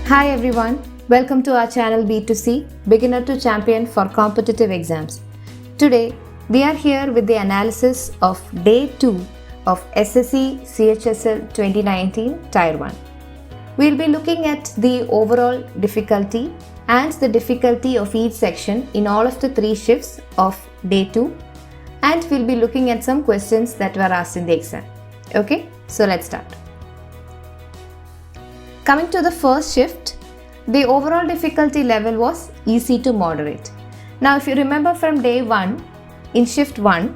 Hi everyone, welcome to our channel B2C, Beginner to Champion for Competitive Exams. Today, we are here with the analysis of Day 2 of SSC CHSL 2019 Tier 1. We'll be looking at the overall difficulty and the difficulty of each section in all of the 3 shifts of Day 2, and we'll be looking at some questions that were asked in the exam. Okay, so let's start. Coming to the first shift, the overall difficulty level was easy to moderate. Now, if you remember from day 1, in shift 1,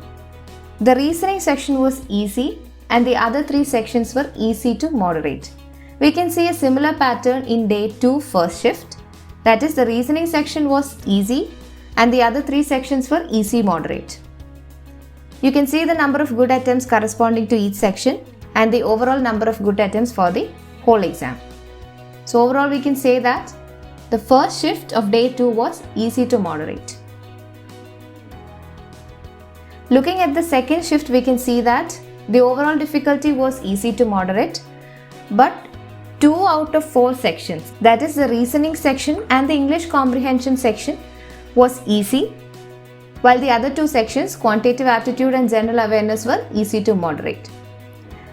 the reasoning section was easy and the other 3 sections were easy to moderate. We can see a similar pattern in day 2 first shift. That is, the reasoning section was easy and the other 3 sections were easy moderate. You can see the number of good attempts corresponding to each section and the overall number of good attempts for the whole exam. So overall we can say that the first shift of day 2 was easy to moderate. Looking at the second shift, we can see that the overall difficulty was easy to moderate, but 2 out of 4 sections, that is the reasoning section and the English comprehension section, was easy, while the other 2 sections, quantitative aptitude and general awareness, were easy to moderate.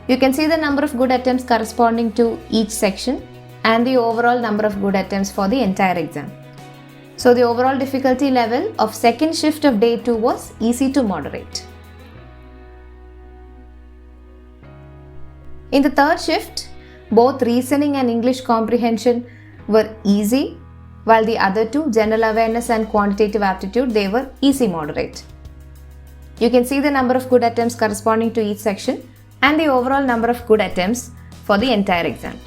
You can see the number of good attempts corresponding to each section and the overall number of good attempts for the entire exam. So the overall difficulty level of second shift of day 2 was easy to moderate. In the third shift, both reasoning and English comprehension were easy, while the other 2, general awareness and quantitative aptitude, they were easy moderate. You can see the number of good attempts corresponding to each section and the overall number of good attempts for the entire exam.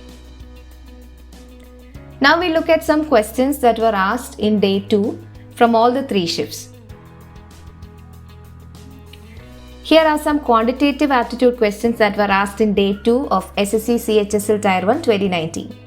Now we look at some questions that were asked in day 2 from all the 3 shifts. Here are some quantitative aptitude questions that were asked in day 2 of SSC CHSL Tier 1 2019.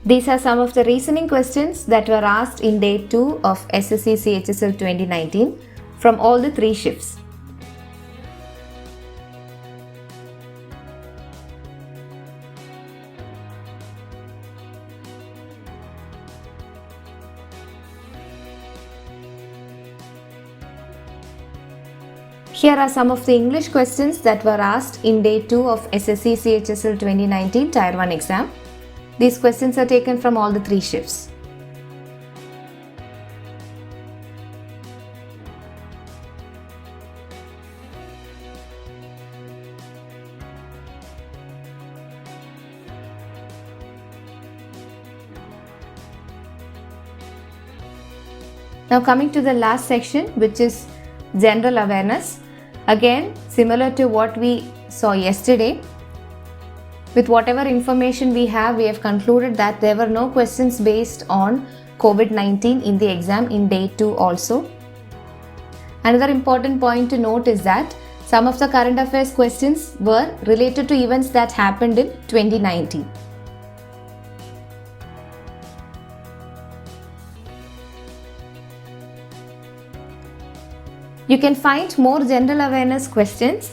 These are some of the reasoning questions that were asked in day 2 of SSC CHSL 2019 from all the 3 shifts. Here are some of the English questions that were asked in day 2 of SSC CHSL 2019 Tier 1 exam. These questions are taken from all the 3 shifts. Now coming to the last section, which is general awareness. Again, similar to what we saw yesterday, with whatever information we have concluded that there were no questions based on COVID-19 in the exam in day 2 also. Another important point to note is that some of the current affairs questions were related to events that happened in 2019. You can find more general awareness questions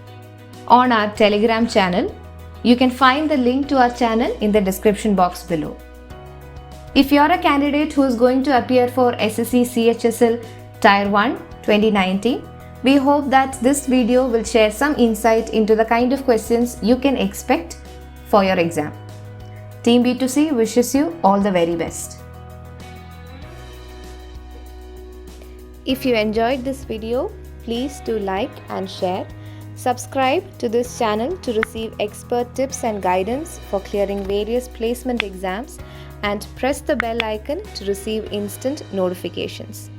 on our Telegram channel. You can find the link to our channel in the description box below. If you are a candidate who is going to appear for SSC CHSL Tier 1 2019, we hope that this video will share some insight into the kind of questions you can expect for your exam. Team B2C wishes you all the very best. If you enjoyed this video, please do like and share. Subscribe to this channel to receive expert tips and guidance for clearing various placement exams, and press the bell icon to receive instant notifications.